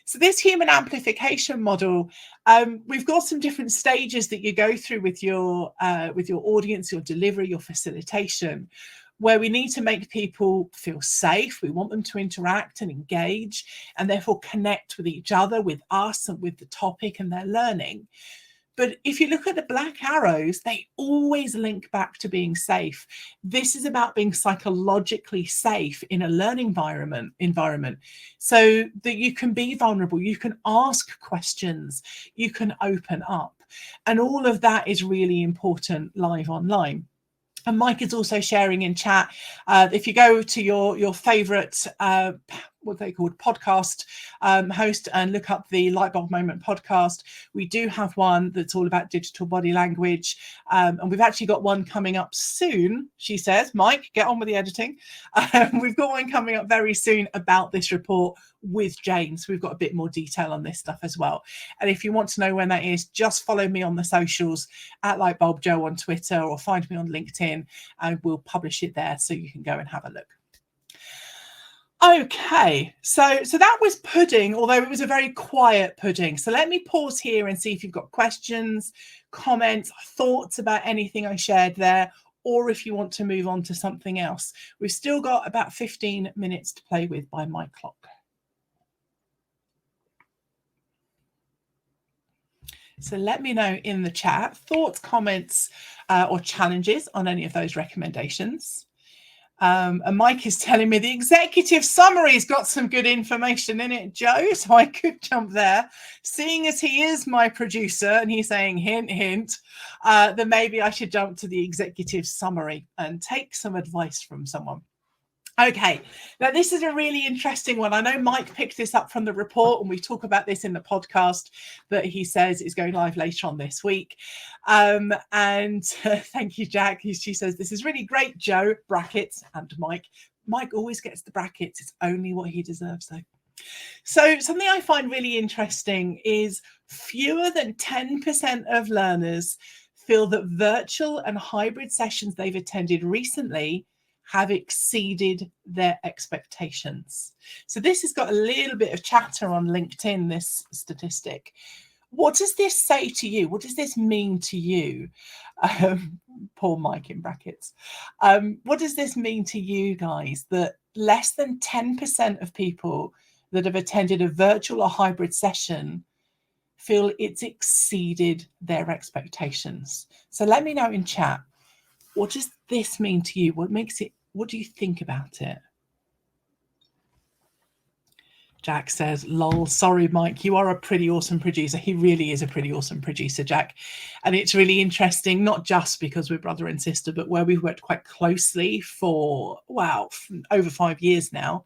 So this human amplification model, we've got some different stages that you go through with your audience, your delivery, your facilitation, where we need to make people feel safe. We want them to interact and engage and therefore connect with each other, with us and with the topic and their learning. But if you look at the black arrows, they always link back to being safe. This is about being psychologically safe in a learning environment so that you can be vulnerable, you can ask questions, you can open up. And all of that is really important live online. And Mike is also sharing in chat. If you go to your favorite what they called podcast host, and look up the Lightbulb Moment podcast. We do have one that's all about digital body language, and we've actually got one coming up soon. She says, Mike, get on with the editing. We've got one coming up very soon about this report with Jane, so we've got a bit more detail on this stuff as well. And if you want to know when that is, just follow me on the socials at LightbulbJoe on Twitter, or find me on LinkedIn, and we'll publish it there so you can go and have a look. Okay, so that was pudding, although it was a very quiet pudding. So let me pause here and see if you've got questions, comments, thoughts about anything I shared there, or if you want to move on to something else. We've still got about 15 minutes to play with by my clock. So let me know in the chat, thoughts, comments, or challenges on any of those recommendations. And Mike is telling me the executive summary's got some good information in it, Joe, so I could jump there. Seeing as he is my producer and he's saying hint, hint, then maybe I should jump to the executive summary and take some advice from someone. Okay, now this is a really interesting one. I know Mike picked this up from the report, and we talk about this in the podcast that he says is going live later on this week. Thank you, Jack. She says, this is really great, Joe, brackets, and Mike. Mike always gets the brackets. It's only what he deserves, though. So something I find really interesting is fewer than 10% of learners feel that virtual and hybrid sessions they've attended recently have exceeded their expectations. So this has got a little bit of chatter on LinkedIn, this statistic. What does this say to you? What does this mean to you? Poor Mike in brackets. What does this mean to you guys, that less than 10% of people that have attended a virtual or hybrid session feel it's exceeded their expectations? So let me know in chat. What does this mean to you? What do you think about it? Jack says, lol, sorry, Mike, you are a pretty awesome producer. He really is a pretty awesome producer, Jack. And it's really interesting, not just because we're brother and sister, but where we've worked quite closely for, wow, over 5 years now.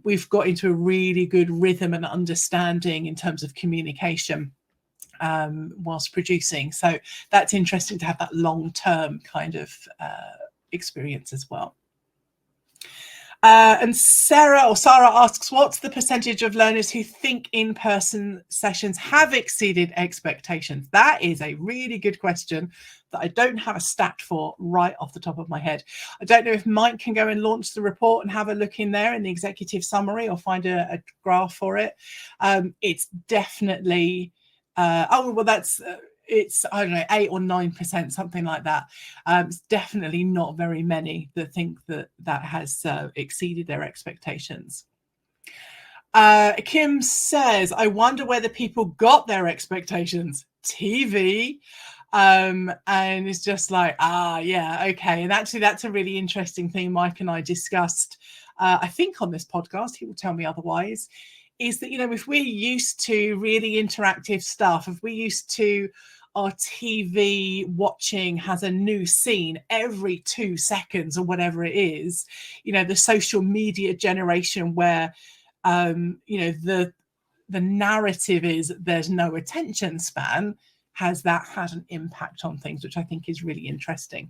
We've got into a really good rhythm and understanding in terms of communication whilst producing. So that's interesting to have that long-term kind of experience as well. And Sarah asks, what's the percentage of learners who think in-person sessions have exceeded expectations? That is a really good question that I don't have a stat for right off the top of my head. I don't know if Mike can go and launch the report and have a look in there in the executive summary, or find a graph for it. It's definitely it's, I don't know, 8 or 9%, something like that. It's definitely not very many that think that has exceeded their expectations. Kim says, I wonder whether people got their expectations. TV. And it's just like, yeah, okay. And actually, that's a really interesting thing Mike and I discussed, I think on this podcast. He will tell me otherwise. Is that, if we're used to really interactive stuff, if we're used to our TV watching has a new scene every 2 seconds or whatever it is, the social media generation where, the narrative is there's no attention span, has that had an impact on things, which I think is really interesting.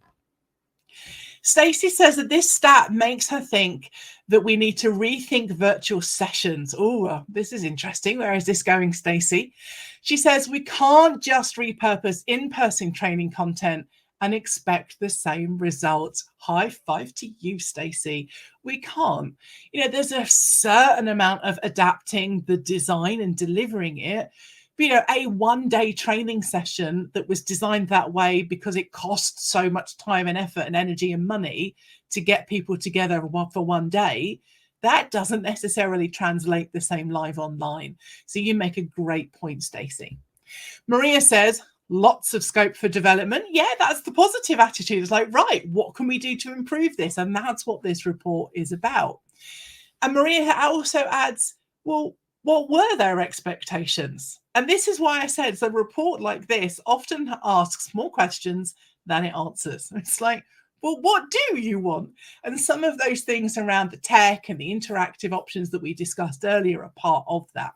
Stacey says that this stat makes her think that we need to rethink virtual sessions. Oh, this is interesting. Where is this going, Stacey? She says we can't just repurpose in-person training content and expect the same results. High five to you, Stacey. We can't. There's a certain amount of adapting the design and delivering it. A one-day training session that was designed that way because it costs so much time and effort and energy and money to get people together for one day, that doesn't necessarily translate the same live online. So you make a great point, Stacey. Maria says, lots of scope for development. Yeah, that's the positive attitude. It's like, right, what can we do to improve this? And that's what this report is about. And Maria also adds, well, what were their expectations? And this is why I said, a report like this often asks more questions than it answers. It's like, Well, what do you want? And some of those things around the tech and the interactive options that we discussed earlier are part of that.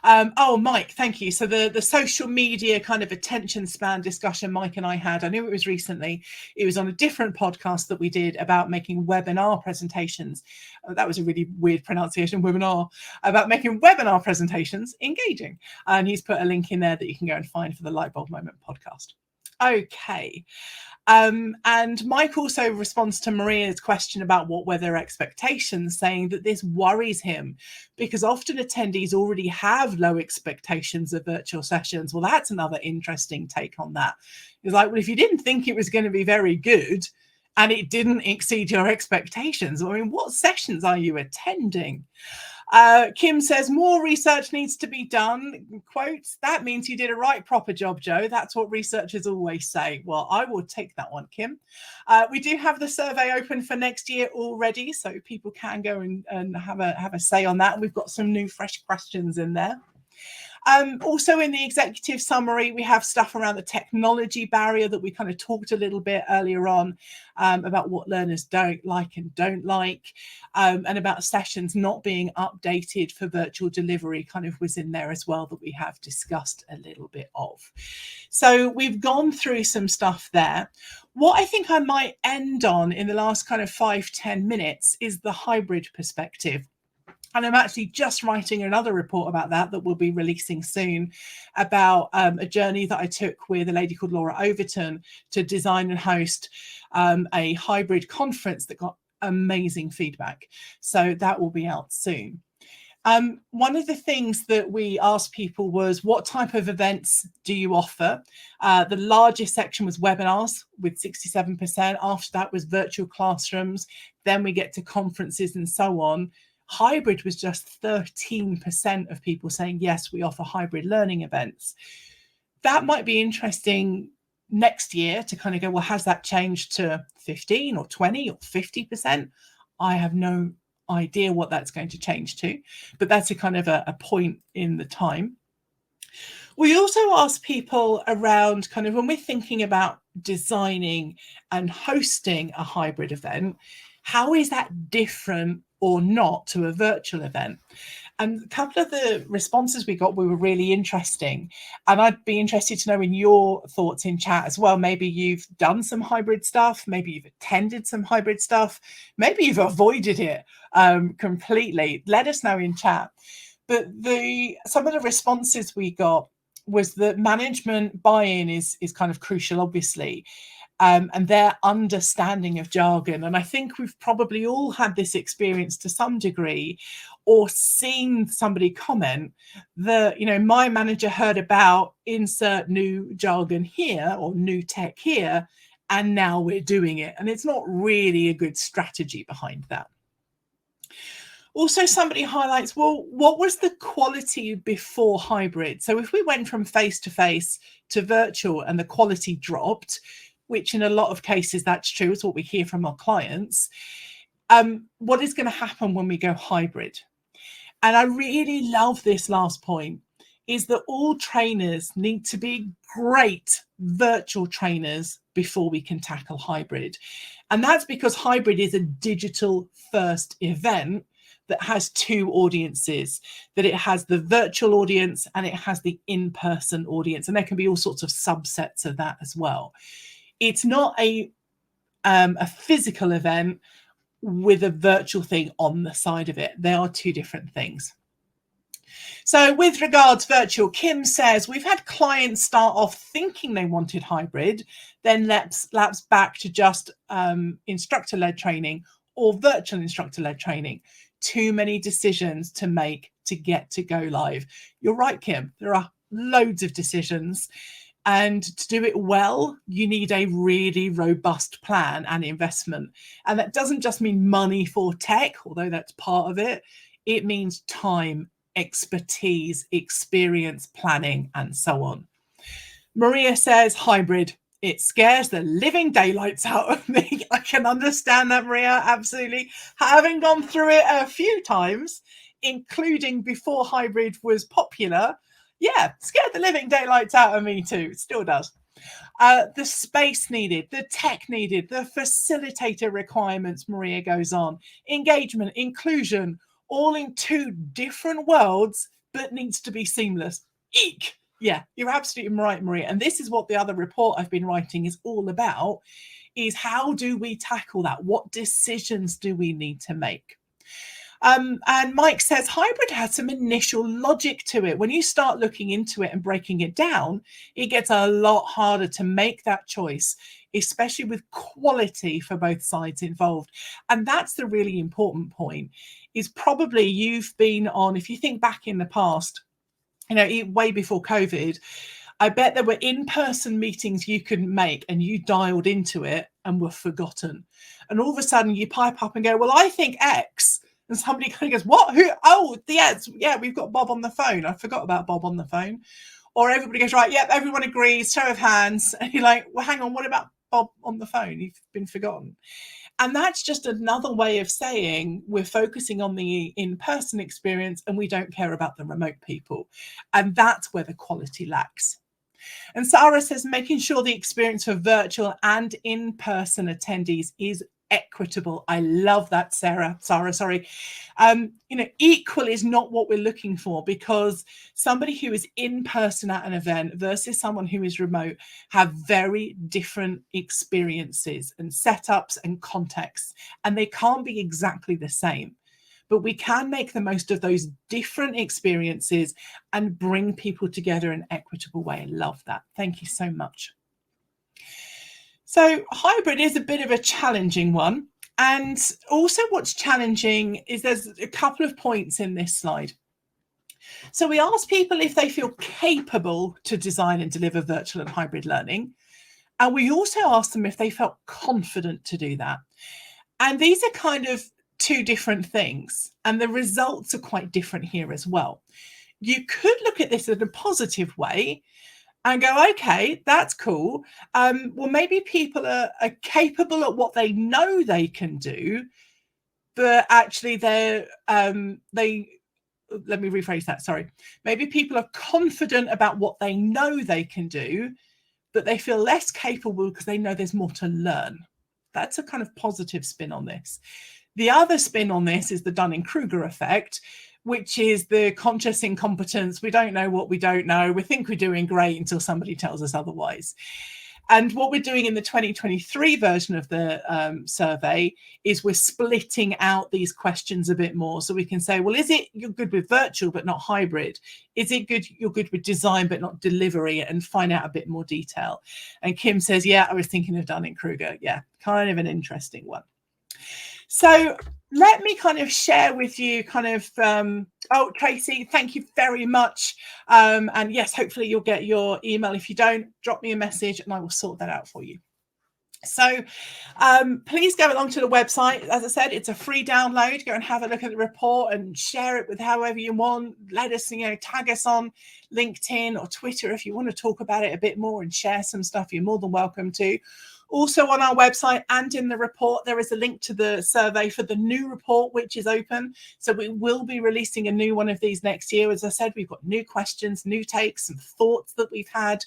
Oh, Mike, thank you. So the social media kind of attention span discussion Mike and I had, I knew it was recently. It was on a different podcast that we did about making webinar presentations. That was a really weird pronunciation, webinar, about making webinar presentations engaging. And he's put a link in there that you can go and find for the Lightbulb Moment podcast. Okay. And Mike also responds to Maria's question about what were their expectations, saying that this worries him because often attendees already have low expectations of virtual sessions. Well, that's another interesting take on that. It's like, well, if you didn't think it was going to be very good and it didn't exceed your expectations, I mean, what sessions are you attending? Kim says, more research needs to be done. Quotes, that means you did a right proper job, Joe. That's what researchers always say. Well, I will take that one, Kim. We do have the survey open for next year already, so people can go and have a say on that. We've got some new fresh questions in there. Also in the executive summary, we have stuff around the technology barrier that we kind of talked a little bit earlier on about what learners don't like and don't like, and about sessions not being updated for virtual delivery kind of was in there as well that we have discussed a little bit of. So we've gone through some stuff there. What I think I might end on in the last kind of 5-10 minutes is the hybrid perspective. And I'm actually just writing another report about that we'll be releasing soon, about a journey that I took with a lady called Laura Overton to design and host a hybrid conference that got amazing feedback. So that will be out soon. One of the things that we asked people was, what type of events do you offer? The largest section was webinars with 67%. After that was virtual classrooms. Then we get to conferences and so on. Hybrid was just 13% of people saying, yes, we offer hybrid learning events. That might be interesting next year to kind of go, well, has that changed to 15 or 20 or 50%? I have no idea what that's going to change to, but that's a kind of a point in the time. We also ask people around kind of when we're thinking about designing and hosting a hybrid event, how is that different or not to a virtual event? And a couple of the responses we got were really interesting. And I'd be interested to know in your thoughts in chat as well. Maybe you've done some hybrid stuff. Maybe you've attended some hybrid stuff. Maybe you've avoided it completely. Let us know in chat. But some of the responses we got was that management buy-in is kind of crucial, obviously. And their understanding of jargon. And I think we've probably all had this experience to some degree, or seen somebody comment that, you know, my manager heard about insert new jargon here or new tech here, and now we're doing it. And it's not really a good strategy behind that. Also, somebody highlights, well, what was the quality before hybrid? So if we went from face-to-face to virtual and the quality dropped, which in a lot of cases that's true, it's what we hear from our clients, what is going to happen when we go hybrid? And I really love this last point, is that all trainers need to be great virtual trainers before we can tackle hybrid. And that's because hybrid is a digital first event that has two audiences, that it has the virtual audience and it has the in-person audience. And there can be all sorts of subsets of that as well. It's not a physical event with a virtual thing on the side of it. They are two different things. So with regards virtual, Kim says, we've had clients start off thinking they wanted hybrid, then lapse back to just instructor-led training or virtual instructor-led training. Too many decisions to make to get to go live. You're right, Kim. There are loads of decisions. And to do it well, you need a really robust plan and investment. And that doesn't just mean money for tech, although that's part of it. It means time, expertise, experience, planning, and so on. Maria says hybrid. It scares the living daylights out of me. I can understand that, Maria, absolutely. Having gone through it a few times, including before hybrid was popular, yeah, scared the living daylights out of me too. It still does. The space needed, the tech needed, the facilitator requirements, Maria goes on, engagement, inclusion, all in two different worlds, but needs to be seamless. Eek! Yeah, you're absolutely right, Maria. And this is what the other report I've been writing is all about, is how do we tackle that? What decisions do we need to make? And Mike says hybrid has some initial logic to it. When you start looking into it and breaking it down, it gets a lot harder to make that choice, especially with quality for both sides involved. And that's the really important point, is probably you've been on, if you think back in the past, way before COVID, I bet there were in-person meetings you couldn't make and you dialed into it and were forgotten. And all of a sudden you pipe up and go, well, I think X. And somebody kind of goes, what? Who? Oh, yeah, we've got Bob on the phone. I forgot about Bob on the phone. Or everybody goes, right, yep, everyone agrees, show of hands. And you're like, well, hang on, what about Bob on the phone? You've been forgotten. And that's just another way of saying we're focusing on the in-person experience and we don't care about the remote people. And that's where the quality lacks. And Sarah says, making sure the experience for virtual and in-person attendees is equitable. I love that, Sarah. Sorry. Equal is not what we're looking for, because somebody who is in person at an event versus someone who is remote have very different experiences and setups and contexts, and they can't be exactly the same. But we can make the most of those different experiences and bring people together in an equitable way. I love that. Thank you so much. So hybrid is a bit of a challenging one. And also what's challenging is there's a couple of points in this slide. So we asked people if they feel capable to design and deliver virtual and hybrid learning. And we also asked them if they felt confident to do that. And these are kind of two different things. And the results are quite different here as well. You could look at this in a positive way and go, okay, that's cool. Well, maybe people are capable at what they know they can do, but actually let me rephrase that, sorry. Maybe people are confident about what they know they can do, but they feel less capable because they know there's more to learn. That's a kind of positive spin on this. The other spin on this is the Dunning-Kruger effect, which is the conscious incompetence. We don't know what we don't know. We think we're doing great until somebody tells us otherwise. And what we're doing in the 2023 version of the survey is we're splitting out these questions a bit more. So we can say, well, is it you're good with virtual but not hybrid? Is it good you're good with design but not delivery? And find out a bit more detail. And Kim says, yeah, I was thinking of Dunning-Kruger. Yeah, kind of an interesting one. So let me kind of share with you kind of, oh, Tracy, thank you very much. And yes, hopefully you'll get your email. If you don't, drop me a message and I will sort that out for you. So please go along to the website. As I said, it's a free download. Go and have a look at the report and share it with however you want. Let us, tag us on LinkedIn or Twitter if you want to talk about it a bit more and share some stuff. You're more than welcome to. Also on our website and in the report, there is a link to the survey for the new report, which is open. So we will be releasing a new one of these next year. As I said, we've got new questions, new takes and thoughts that we've had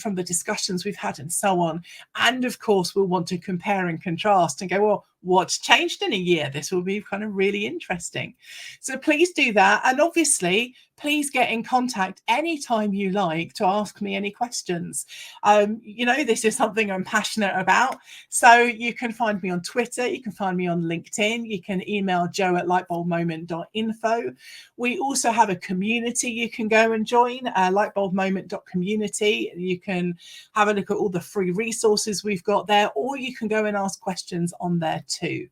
from the discussions we've had and so on. And of course, we'll want to compare and contrast and go, well, what's changed in a year? This will be kind of really interesting. So please do that. And obviously, please get in contact anytime you like to ask me any questions. This is something I'm passionate about. So you can find me on Twitter. You can find me on LinkedIn. You can email joe@lightbulbmoment.info. We also have a community you can go and join, lightbulbmoment.community. You can have a look at all the free resources we've got there, or you can go and ask questions on there too.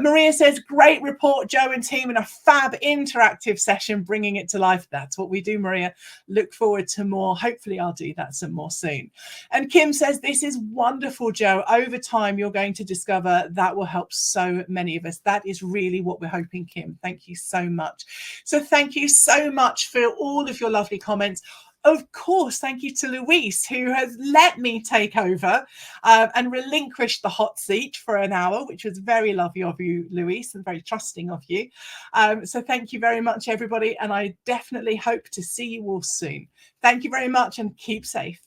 Maria says, great report, Joe and team, and a fab interactive session bringing it to life. That's what we do, Maria. Look forward to more. Hopefully I'll do that some more soon. And Kim says, this is wonderful, Joe. Over time, you're going to discover that will help so many of us. That is really what we're hoping, Kim. Thank you so much. So thank you so much for all of your lovely comments. Of course, thank you to Louise, who has let me take over and relinquish the hot seat for an hour, which was very lovely of you, Louise, and very trusting of you. So thank you very much, everybody. And I definitely hope to see you all soon. Thank you very much and keep safe.